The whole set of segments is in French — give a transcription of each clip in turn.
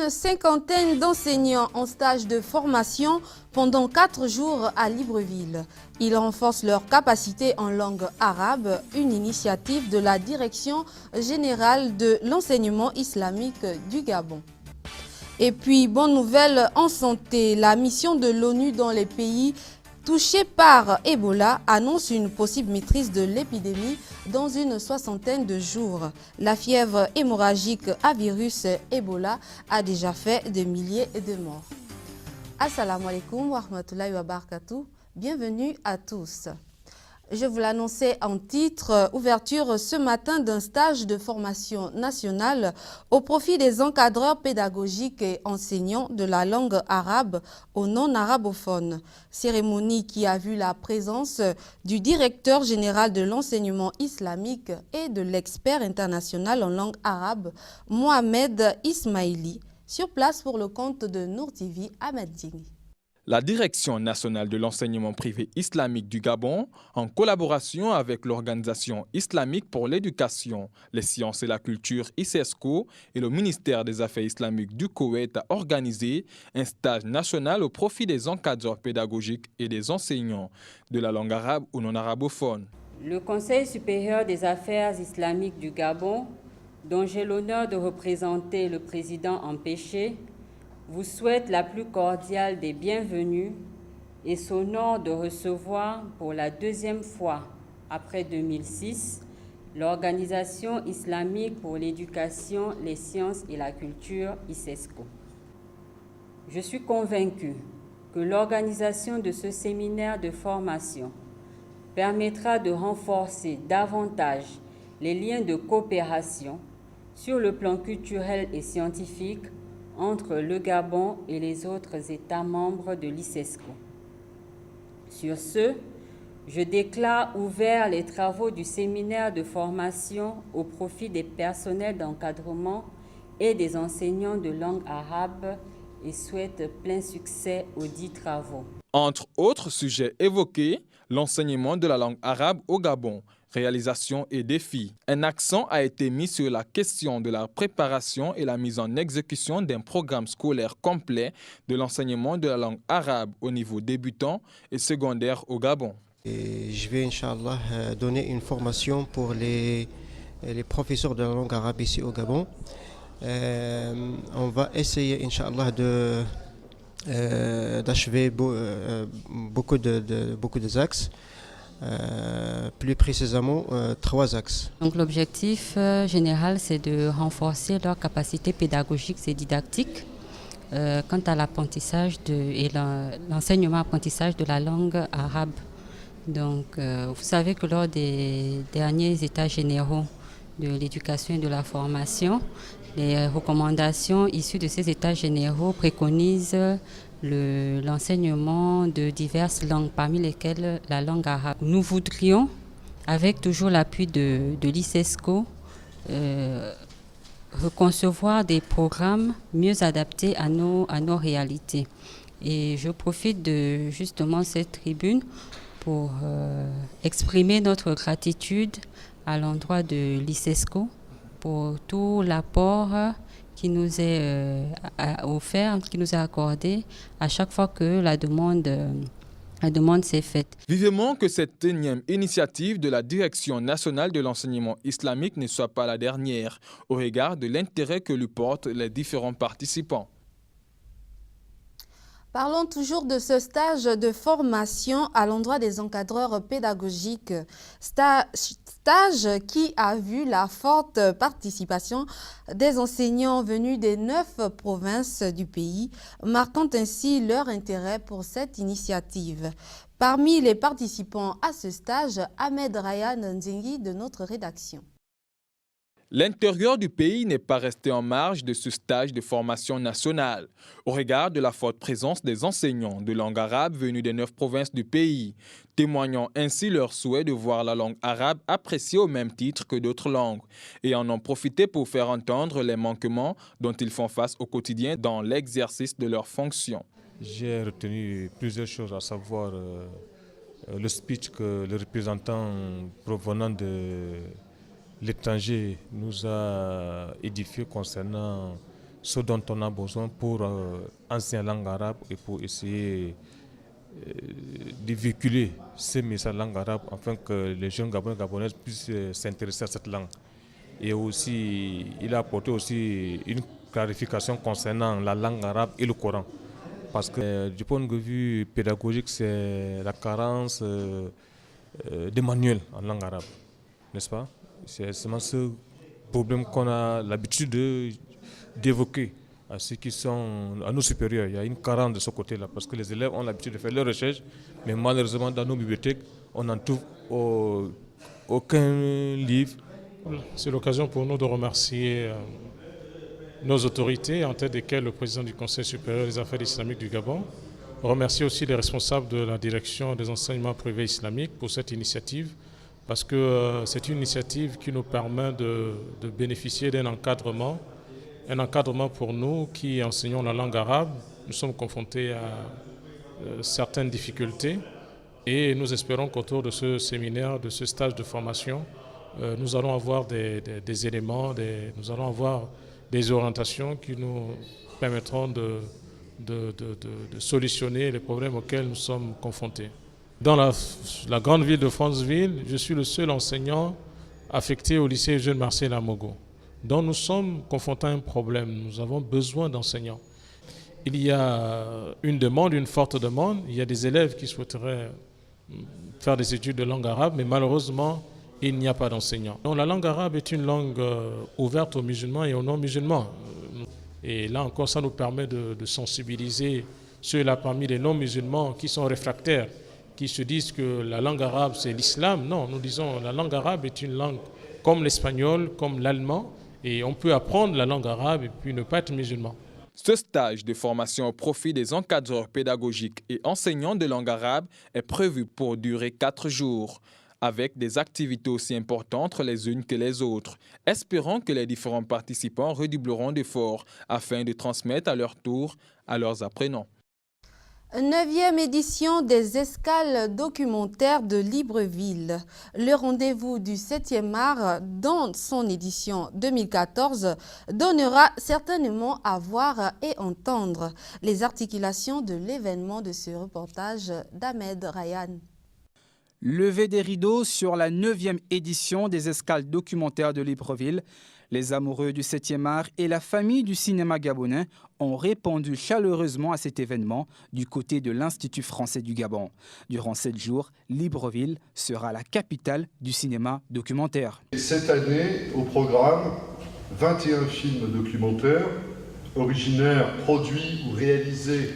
Une cinquantaine d'enseignants en stage de formation pendant 4 jours à Libreville. Ils renforcent leurs capacités en langue arabe, une initiative de la Direction générale de l'enseignement islamique du Gabon. Et puis, bonne nouvelle en santé, la mission de l'ONU dans les pays touchés par Ebola annonce une possible maîtrise de l'épidémie dans une soixantaine de jours. La fièvre hémorragique à virus Ebola a déjà fait des milliers de morts. Assalamu alaikum wa rahmatullahi wa barakatuh. Bienvenue à tous. Je vous l'annonçais en titre, ouverture ce matin d'un stage de formation nationale au profit des encadreurs pédagogiques et enseignants de la langue arabe aux non-arabophones. Cérémonie qui a vu la présence du directeur général de l'enseignement islamique et de l'expert international en langue arabe, Mohamed Ismaili, sur place pour le compte de Nour TV Ahmed Djini. La Direction nationale de l'enseignement privé islamique du Gabon, en collaboration avec l'Organisation islamique pour l'éducation, les sciences et la culture ICESCO et le ministère des Affaires islamiques du Koweït a organisé un stage national au profit des encadreurs pédagogiques et des enseignants de la langue arabe ou non arabophone. Le Conseil supérieur des affaires islamiques du Gabon, dont j'ai l'honneur de représenter le président empêché, vous souhaite la plus cordiale des bienvenues et s'honore de recevoir pour la deuxième fois après 2006 l'Organisation islamique pour l'éducation, les sciences et la culture ICESCO. Je suis convaincue que l'organisation de ce séminaire de formation permettra de renforcer davantage les liens de coopération sur le plan culturel et scientifique entre le Gabon et les autres États membres de l'ICESCO. Sur ce, je déclare ouverts les travaux du séminaire de formation au profit des personnels d'encadrement et des enseignants de langue arabe et souhaite plein succès aux dits travaux. Entre autres sujets évoqués, l'enseignement de la langue arabe au Gabon, réalisations et défis. Un accent a été mis sur la question de la préparation et la mise en exécution d'un programme scolaire complet de l'enseignement de la langue arabe au niveau débutant et secondaire au Gabon. Et je vais, Inch'Allah, donner une formation pour les professeurs de la langue arabe ici au Gabon. On va essayer, Inch'Allah, d'achever beaucoup des axes. Plus précisément 3 axes. Donc l'objectif général, c'est de renforcer leurs capacités pédagogiques et didactiques quant à l'apprentissage et l'enseignement-apprentissage de la langue arabe. Donc vous savez que lors des derniers états généraux de l'éducation et de la formation, les recommandations issues de ces états généraux préconisent l'enseignement de diverses langues, parmi lesquelles la langue arabe. Nous voudrions, avec toujours l'appui de l'ICESCO, reconcevoir des programmes mieux adaptés à nos réalités. Et je profite de justement cette tribune pour exprimer notre gratitude à l'endroit de l'ICESCO pour tout l'apport qui nous est offert, qui nous est accordé à chaque fois que la demande s'est faite. Vivement que cette énième initiative de la Direction nationale de l'enseignement islamique ne soit pas la dernière, au regard de l'intérêt que lui portent les différents participants. Parlons toujours de ce stage de formation à l'endroit des encadreurs pédagogiques. Stage qui a vu la forte participation des enseignants venus des 9 provinces du pays, marquant ainsi leur intérêt pour cette initiative. Parmi les participants à ce stage, Ahmed Ryan Nzengi de notre rédaction. L'intérieur du pays n'est pas resté en marge de ce stage de formation nationale, au regard de la forte présence des enseignants de langue arabe venus des 9 provinces du pays, témoignant ainsi leur souhait de voir la langue arabe appréciée au même titre que d'autres langues, et en ont profité pour faire entendre les manquements dont ils font face au quotidien dans l'exercice de leurs fonctions. J'ai retenu plusieurs choses, à savoir le speech que le représentant provenant de l'étranger nous a édifié concernant ce dont on a besoin pour enseigner la langue arabe et pour essayer de véhiculer ces messages en langue arabe afin que les jeunes Gabonais puissent s'intéresser à cette langue. Et aussi, il a apporté aussi une clarification concernant la langue arabe et le Coran. Parce que du point de vue pédagogique, c'est la carence des manuels en langue arabe, n'est-ce pas? C'est seulement ce problème qu'on a l'habitude d'évoquer à ceux qui sont à nos supérieurs. Il y a une carence de ce côté-là, parce que les élèves ont l'habitude de faire leurs recherches, mais malheureusement dans nos bibliothèques, on n'en trouve aucun livre. C'est l'occasion pour nous de remercier nos autorités, en tête desquelles le président du Conseil supérieur des affaires islamiques du Gabon. Remercier aussi les responsables de la direction des enseignements privés islamiques pour cette initiative, parce que c'est une initiative qui nous permet de bénéficier d'un encadrement. Un encadrement pour nous qui enseignons la langue arabe. Nous sommes confrontés à certaines difficultés et nous espérons qu'autour de ce séminaire, de ce stage de formation, nous allons avoir des éléments, nous allons avoir des orientations qui nous permettront de solutionner les problèmes auxquels nous sommes confrontés. Dans la grande ville de Franceville, je suis le seul enseignant affecté au lycée Jeune Marcel Amogo. Donc nous sommes confrontés à un problème, nous avons besoin d'enseignants. Il y a une forte demande, il y a des élèves qui souhaiteraient faire des études de langue arabe, mais malheureusement, il n'y a pas d'enseignants. Donc la langue arabe est une langue ouverte aux musulmans et aux non-musulmans. Et là encore, ça nous permet de sensibiliser ceux-là parmi les non-musulmans qui sont réfractaires, qui se disent que la langue arabe c'est l'islam. Non, nous disons la langue arabe est une langue comme l'espagnol, comme l'allemand, et on peut apprendre la langue arabe et puis ne pas être musulman. Ce stage de formation au profit des encadreurs pédagogiques et enseignants de langue arabe est prévu pour durer 4 jours, avec des activités aussi importantes les unes que les autres. Espérons que les différents participants redoubleront d'efforts afin de transmettre à leur tour à leurs apprenants. 9e édition des escales documentaires de Libreville. Le rendez-vous du 7e art, dans son édition 2014, donnera certainement à voir et entendre les articulations de l'événement de ce reportage d'Ahmed Ryan. Levé des rideaux sur la 9e édition des escales documentaires de Libreville. Les amoureux du 7e art et la famille du cinéma gabonais ont répondu chaleureusement à cet événement du côté de l'Institut français du Gabon. Durant 7 jours, Libreville sera la capitale du cinéma documentaire. Cette année, au programme, 21 films documentaires originaires, produits ou réalisés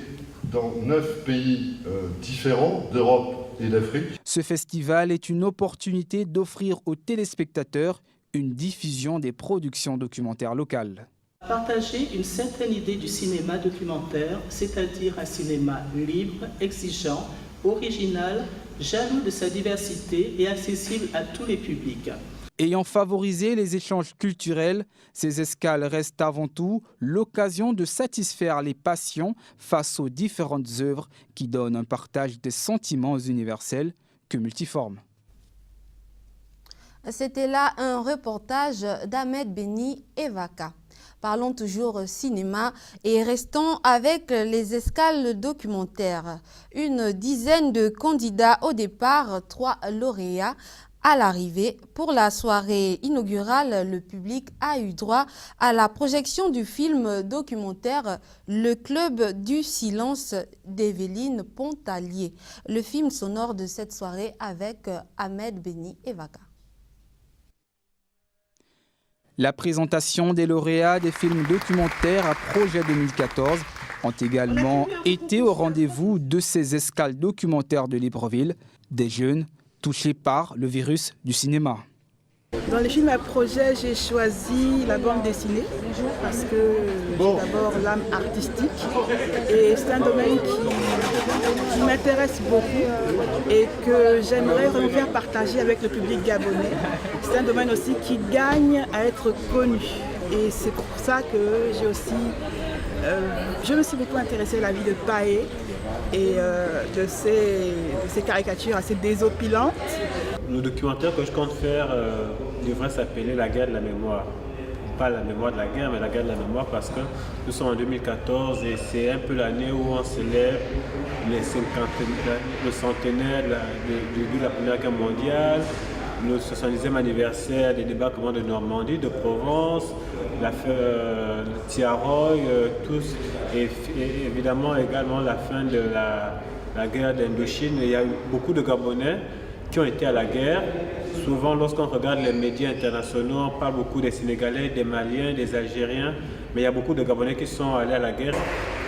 dans 9 pays différents d'Europe et d'Afrique. Ce festival est une opportunité d'offrir aux téléspectateurs une diffusion des productions documentaires locales. Partager une certaine idée du cinéma documentaire, c'est-à-dire un cinéma libre, exigeant, original, jaloux de sa diversité et accessible à tous les publics. Ayant favorisé les échanges culturels, ces escales restent avant tout l'occasion de satisfaire les passions face aux différentes œuvres qui donnent un partage des sentiments universels que multiformes. C'était là un reportage d'Ahmed Beni Evaka. Parlons toujours cinéma et restons avec les escales documentaires. Une dizaine de candidats au départ, 3 lauréats à l'arrivée. Pour la soirée inaugurale, le public a eu droit à la projection du film documentaire Le Club du Silence d'Evelyne Pontalier. Le film sonore de cette soirée avec Ahmed Beni Evaka. La présentation des lauréats des films documentaires à Projet 2014 ont également été au rendez-vous de ces escales documentaires de Libreville, des jeunes touchés par le virus du cinéma. Dans les films à projet, j'ai choisi la bande dessinée parce que j'ai d'abord l'âme artistique et c'est un domaine qui m'intéresse beaucoup et que j'aimerais vraiment faire partager avec le public gabonais. C'est un domaine aussi qui gagne à être connu et c'est pour ça que je me suis beaucoup intéressée à la vie de Paé et de ces caricatures assez désopilantes. Le documentaire que je compte faire devrait s'appeler La guerre de la mémoire. pas la mémoire de la guerre, mais la guerre de la mémoire, parce que nous sommes en 2014 et c'est un peu l'année où on célèbre le centenaire du début de la Première Guerre mondiale, le 70e anniversaire des débarquements de Normandie, de Provence, l'affaire Tiaroy, tous, et évidemment également la fin de la guerre d'Indochine. Il y a eu beaucoup de Gabonais qui ont été à la guerre. Souvent, lorsqu'on regarde les médias internationaux, on parle beaucoup des Sénégalais, des Maliens, des Algériens, mais il y a beaucoup de Gabonais qui sont allés à la guerre.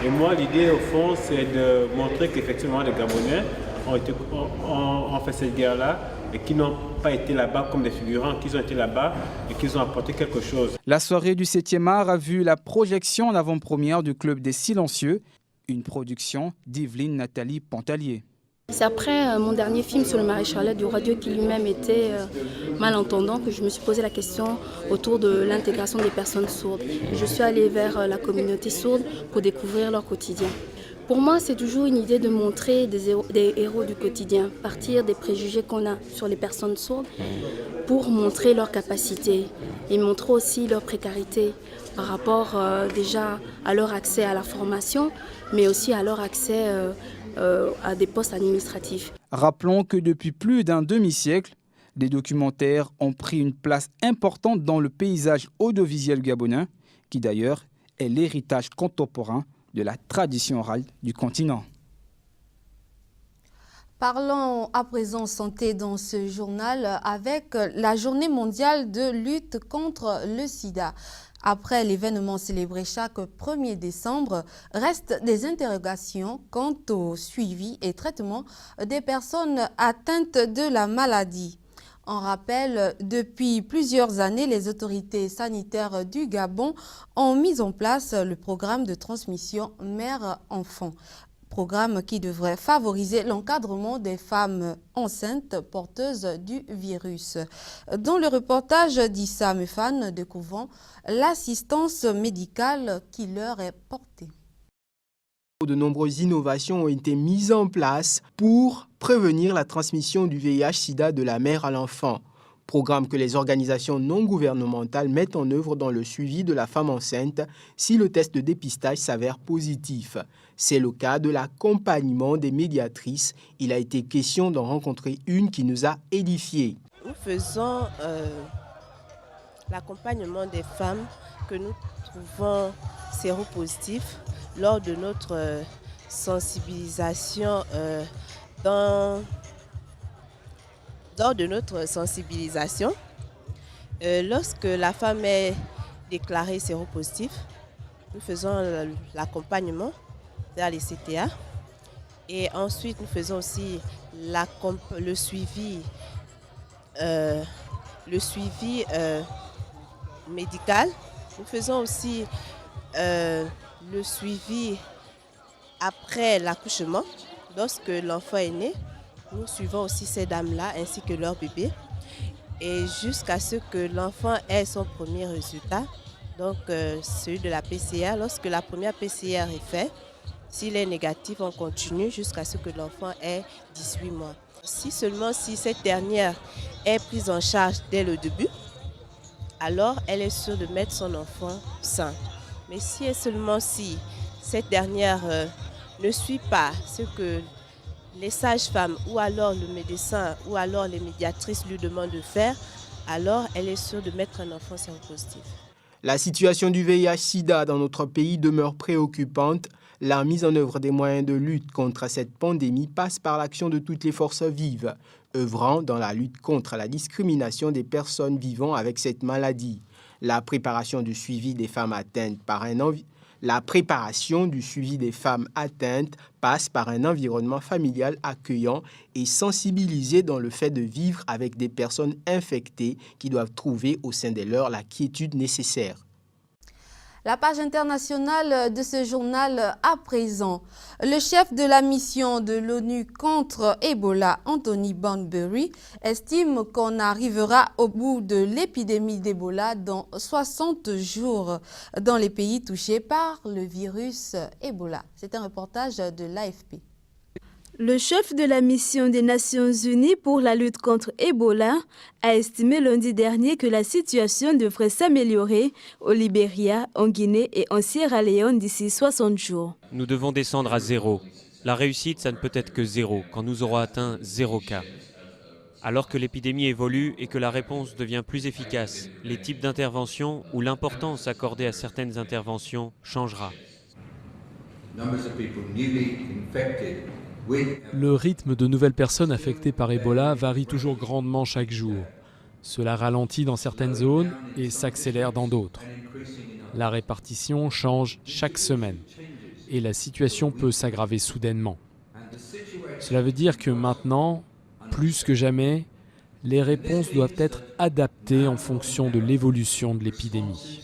Et moi, l'idée, au fond, c'est de montrer qu'effectivement, les Gabonais ont fait cette guerre-là et qui n'ont pas été là-bas comme des figurants, qu'ils ont été là-bas et qu'ils ont apporté quelque chose. La soirée du 7e art a vu la projection en avant-première du Club des Silencieux, une production d'Yveline Nathalie Pantalier. C'est après mon dernier film sur le maréchalet du roi Dieu qui lui-même était malentendant que je me suis posé la question autour de l'intégration des personnes sourdes. Je suis allée vers la communauté sourde pour découvrir leur quotidien. Pour moi, c'est toujours une idée de montrer des héros du quotidien, partir des préjugés qu'on a sur les personnes sourdes pour montrer leurs capacités et montrer aussi leur précarité par rapport déjà à leur accès à la formation, mais aussi à leur accès à des postes administratifs. Rappelons que depuis plus d'un demi-siècle, des documentaires ont pris une place importante dans le paysage audiovisuel gabonais, qui d'ailleurs est l'héritage contemporain de la tradition orale du continent. Parlons à présent santé dans ce journal avec la journée mondiale de lutte contre le sida. Après l'événement célébré chaque 1er décembre, restent des interrogations quant au suivi et traitement des personnes atteintes de la maladie. En rappel, depuis plusieurs années, les autorités sanitaires du Gabon ont mis en place le programme de transmission mère-enfant. Programme qui devrait favoriser l'encadrement des femmes enceintes porteuses du virus. Dans le reportage d'Issa Mefan, découvrons l'assistance médicale qui leur est portée. De nombreuses innovations ont été mises en place pour prévenir la transmission du VIH-Sida de la mère à l'enfant. Programme que les organisations non gouvernementales mettent en œuvre dans le suivi de la femme enceinte si le test de dépistage s'avère positif. C'est le cas de l'accompagnement des médiatrices. Il a été question d'en rencontrer une qui nous a édifiés. Nous faisons l'accompagnement des femmes que nous trouvons séropositifs lors de notre sensibilisation lorsque la femme est déclarée séropositive, nous faisons l'accompagnement vers les CTA et ensuite nous faisons aussi le suivi médical. Nous faisons aussi le suivi après l'accouchement. Lorsque l'enfant est né, nous suivons aussi ces dames-là ainsi que leur bébé et jusqu'à ce que l'enfant ait son premier résultat, donc celui de la PCR. Lorsque la première PCR est faite, s'il est négatif, on continue jusqu'à ce que l'enfant ait 18 mois. Si cette dernière est prise en charge dès le début, alors elle est sûre de mettre son enfant sain. Mais si cette dernière ne suit pas ce que les sages-femmes ou alors le médecin ou alors les médiatrices lui demandent de faire, alors elle est sûre de mettre un enfant séropositif. La situation du VIH-Sida dans notre pays demeure préoccupante. La mise en œuvre des moyens de lutte contre cette pandémie passe par l'action de toutes les forces vives, œuvrant dans la lutte contre la discrimination des personnes vivant avec cette maladie. La préparation du suivi des femmes atteintes passe par un environnement familial accueillant et sensibilisé dans le fait de vivre avec des personnes infectées qui doivent trouver au sein de leurs la quiétude nécessaire. La page internationale de ce journal à présent. Le chef de la mission de l'ONU contre Ebola, Anthony Banbury, estime qu'on arrivera au bout de l'épidémie d'Ebola dans 60 jours dans les pays touchés par le virus Ebola. C'est un reportage de l'AFP. Le chef de la mission des Nations Unies pour la lutte contre Ebola a estimé lundi dernier que la situation devrait s'améliorer au Libéria, en Guinée et en Sierra Leone d'ici 60 jours. Nous devons descendre à 0. La réussite, ça ne peut être que 0, quand nous aurons atteint 0 cas. Alors que l'épidémie évolue et que la réponse devient plus efficace, les types d'interventions ou l'importance accordée à certaines interventions changera. Le rythme de nouvelles personnes affectées par Ebola varie toujours grandement chaque jour. Cela ralentit dans certaines zones et s'accélère dans d'autres. La répartition change chaque semaine et la situation peut s'aggraver soudainement. Cela veut dire que maintenant, plus que jamais, les réponses doivent être adaptées en fonction de l'évolution de l'épidémie.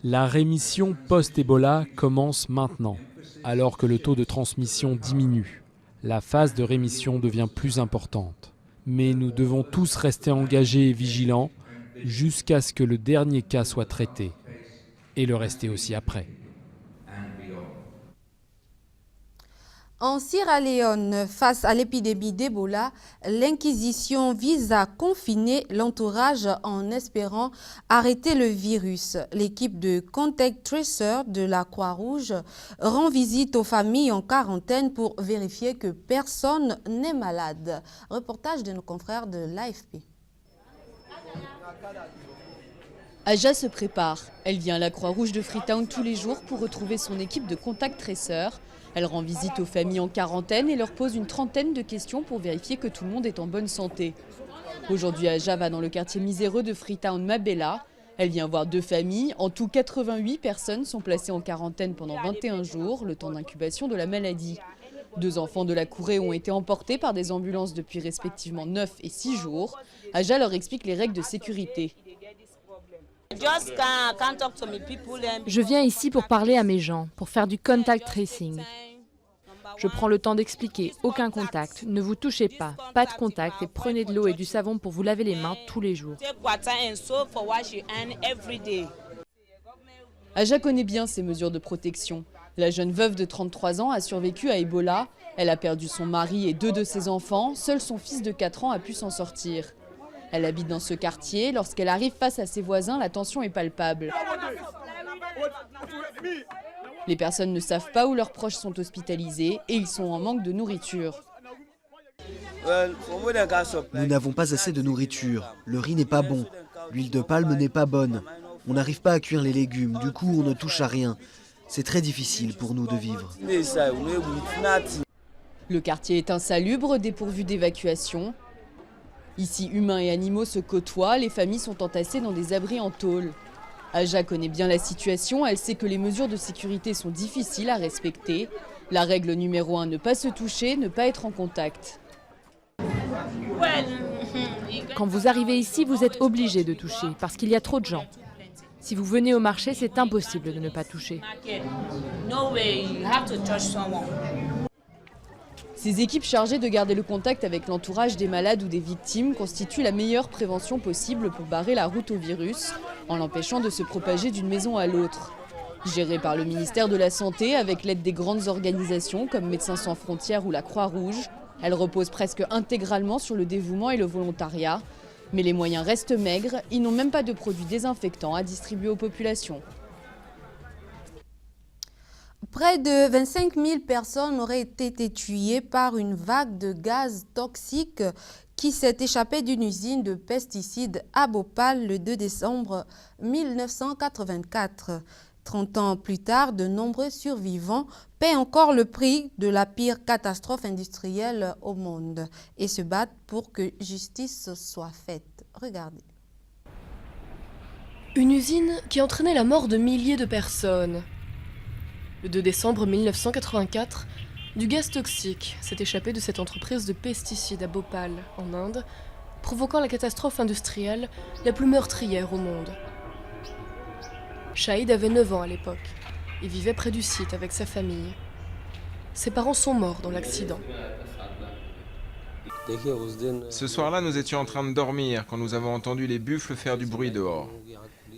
La rémission post-Ebola commence maintenant, alors que le taux de transmission diminue. La phase de rémission devient plus importante. Mais nous devons tous rester engagés et vigilants jusqu'à ce que le dernier cas soit traité, et le rester aussi après. En Sierra Leone, face à l'épidémie d'Ebola, l'Inquisition vise à confiner l'entourage en espérant arrêter le virus. L'équipe de Contact Tracer de la Croix-Rouge rend visite aux familles en quarantaine pour vérifier que personne n'est malade. Reportage de nos confrères de l'AFP. Aja se prépare. Elle vient à la Croix-Rouge de Freetown tous les jours pour retrouver son équipe de Contact Tracer. Elle rend visite aux familles en quarantaine et leur pose une trentaine de questions pour vérifier que tout le monde est en bonne santé. Aujourd'hui, Aja va dans le quartier miséreux de Freetown Mabella. Elle vient voir 2 familles. En tout, 88 personnes sont placées en quarantaine pendant 21 jours, le temps d'incubation de la maladie. 2 enfants de la Kouré ont été emportés par des ambulances depuis respectivement 9 et 6 jours. Aja leur explique les règles de sécurité. Je viens ici pour parler à mes gens, pour faire du contact tracing. Je prends le temps d'expliquer, aucun contact, ne vous touchez pas de contact et prenez de l'eau et du savon pour vous laver les mains tous les jours. Aja connaît bien ces mesures de protection. La jeune veuve de 33 ans a survécu à Ebola. Elle a perdu son mari et 2 de ses enfants. Seul son fils de 4 ans a pu s'en sortir. Elle habite dans ce quartier. Lorsqu'elle arrive face à ses voisins, la tension est palpable. Les personnes ne savent pas où leurs proches sont hospitalisés et ils sont en manque de nourriture. Nous n'avons pas assez de nourriture. Le riz n'est pas bon. L'huile de palme n'est pas bonne. On n'arrive pas à cuire les légumes. Du coup, on ne touche à rien. C'est très difficile pour nous de vivre. Le quartier est insalubre, dépourvu d'évacuation. Ici, humains et animaux se côtoient. Les familles sont entassées dans des abris en tôle. Aja connaît bien la situation, elle sait que les mesures de sécurité sont difficiles à respecter. La règle numéro 1, ne pas se toucher, ne pas être en contact. Quand vous arrivez ici, vous êtes obligé de toucher parce qu'il y a trop de gens. Si vous venez au marché, c'est impossible de ne pas toucher. Ces équipes chargées de garder le contact avec l'entourage des malades ou des victimes constituent la meilleure prévention possible pour barrer la route au virus, en l'empêchant de se propager d'une maison à l'autre. Gérée par le ministère de la Santé avec l'aide des grandes organisations comme Médecins sans frontières ou la Croix-Rouge, elle repose presque intégralement sur le dévouement et le volontariat. Mais les moyens restent maigres, ils n'ont même pas de produits désinfectants à distribuer aux populations. Près de 25 000 personnes auraient été tuées par une vague de gaz toxiques qui s'est échappée d'une usine de pesticides à Bhopal le 2 décembre 1984. 30 ans plus tard, de nombreux survivants paient encore le prix de la pire catastrophe industrielle au monde et se battent pour que justice soit faite. Regardez. Une usine qui entraînait la mort de milliers de personnes. Le 2 décembre 1984, du gaz toxique s'est échappé de cette entreprise de pesticides à Bhopal, en Inde, provoquant la catastrophe industrielle la plus meurtrière au monde. Shahid avait 9 ans à l'époque et vivait près du site avec sa famille. Ses parents sont morts dans l'accident. Ce soir-là, nous étions en train de dormir quand nous avons entendu les buffles faire du bruit dehors.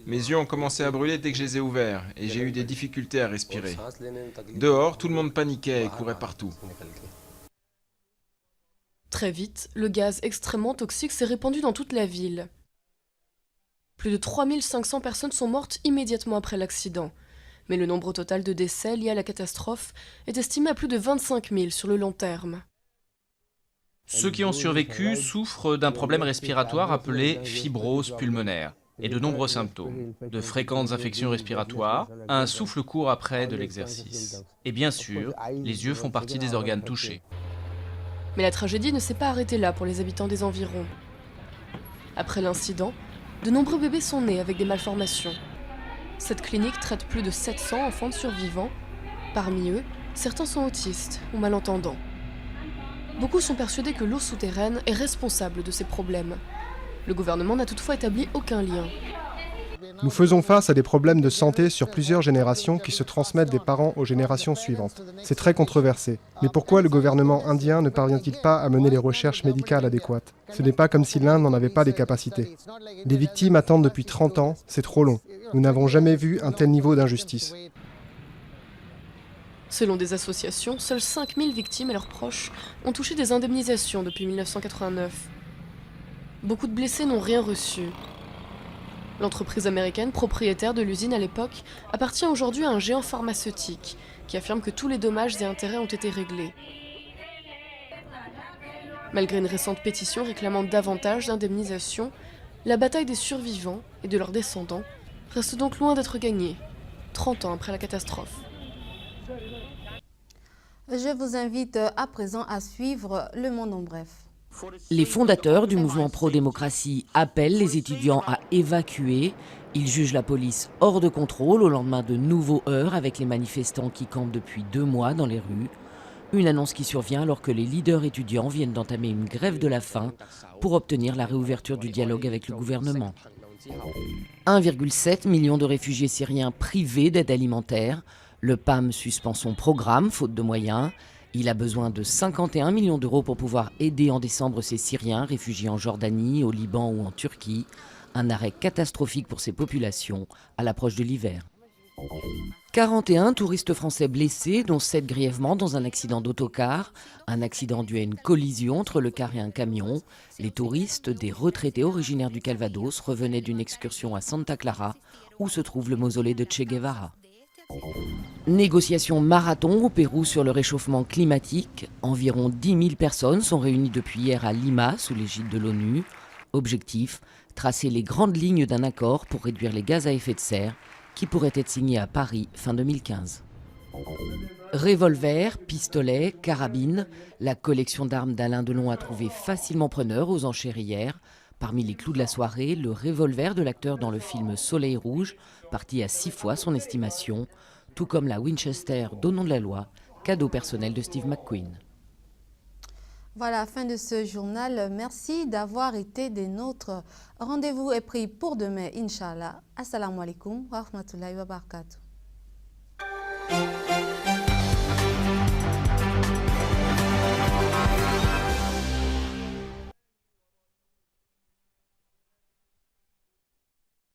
Mes yeux ont commencé à brûler dès que je les ai ouverts et j'ai eu des difficultés à respirer. Dehors, tout le monde paniquait et courait partout. Très vite, le gaz extrêmement toxique s'est répandu dans toute la ville. Plus de 3500 personnes sont mortes immédiatement après l'accident. Mais le nombre total de décès liés à la catastrophe est estimé à plus de 25 000 sur le long terme. Ceux qui ont survécu souffrent d'un problème respiratoire appelé fibrose pulmonaire et de nombreux symptômes, de fréquentes infections respiratoires, un souffle court après de l'exercice. Et bien sûr, les yeux font partie des organes touchés. Mais la tragédie ne s'est pas arrêtée là pour les habitants des environs. Après l'incident, de nombreux bébés sont nés avec des malformations. Cette clinique traite plus de 700 enfants survivants. Parmi eux, certains sont autistes ou malentendants. Beaucoup sont persuadés que l'eau souterraine est responsable de ces problèmes. Le gouvernement n'a toutefois établi aucun lien. Nous faisons face à des problèmes de santé sur plusieurs générations qui se transmettent des parents aux générations suivantes. C'est très controversé. Mais pourquoi le gouvernement indien ne parvient-il pas à mener les recherches médicales adéquates? Ce n'est pas comme si l'Inde n'en avait pas les capacités. Les victimes attendent depuis 30 ans, c'est trop long. Nous n'avons jamais vu un tel niveau d'injustice. Selon des associations, seules 5000 victimes et leurs proches ont touché des indemnisations depuis 1989. Beaucoup de blessés n'ont rien reçu. L'entreprise américaine propriétaire de l'usine à l'époque appartient aujourd'hui à un géant pharmaceutique qui affirme que tous les dommages et intérêts ont été réglés. Malgré une récente pétition réclamant davantage d'indemnisation, la bataille des survivants et de leurs descendants reste donc loin d'être gagnée, 30 ans après la catastrophe. Je vous invite à présent à suivre Le Monde en bref. Les fondateurs du mouvement pro-démocratie appellent les étudiants à évacuer. Ils jugent la police hors de contrôle au lendemain de nouveaux heurts avec les manifestants qui campent depuis 2 mois dans les rues. Une annonce qui survient alors que les leaders étudiants viennent d'entamer une grève de la faim pour obtenir la réouverture du dialogue avec le gouvernement. 1,7 million de réfugiés syriens privés d'aide alimentaire. Le PAM suspend son programme, faute de moyens. Il a besoin de 51 millions d'euros pour pouvoir aider en décembre ces Syriens réfugiés en Jordanie, au Liban ou en Turquie. Un arrêt catastrophique pour ces populations à l'approche de l'hiver. 41 touristes français blessés, dont 7 grièvement dans un accident d'autocar. Un accident dû à une collision entre le car et un camion. Les touristes, des retraités originaires du Calvados, revenaient d'une excursion à Santa Clara, où se trouve le mausolée de Che Guevara. Négociation marathon au Pérou sur le réchauffement climatique. Environ 10 000 personnes sont réunies depuis hier à Lima, sous l'égide de l'ONU. Objectif, tracer les grandes lignes d'un accord pour réduire les gaz à effet de serre, qui pourrait être signé à Paris fin 2015. Revolver, pistolets, carabines, la collection d'armes d'Alain Delon a trouvé facilement preneur aux enchères hier. Parmi les clous de la soirée, le revolver de l'acteur dans le film Soleil Rouge, parti à 6 fois son estimation, tout comme la Winchester d'Au nom de la loi, cadeau personnel de Steve McQueen. Voilà, fin de ce journal. Merci d'avoir été des nôtres. Rendez-vous est pris pour demain, Inch'Allah. Assalamu alaikum wa rahmatullahi wa barakatuh.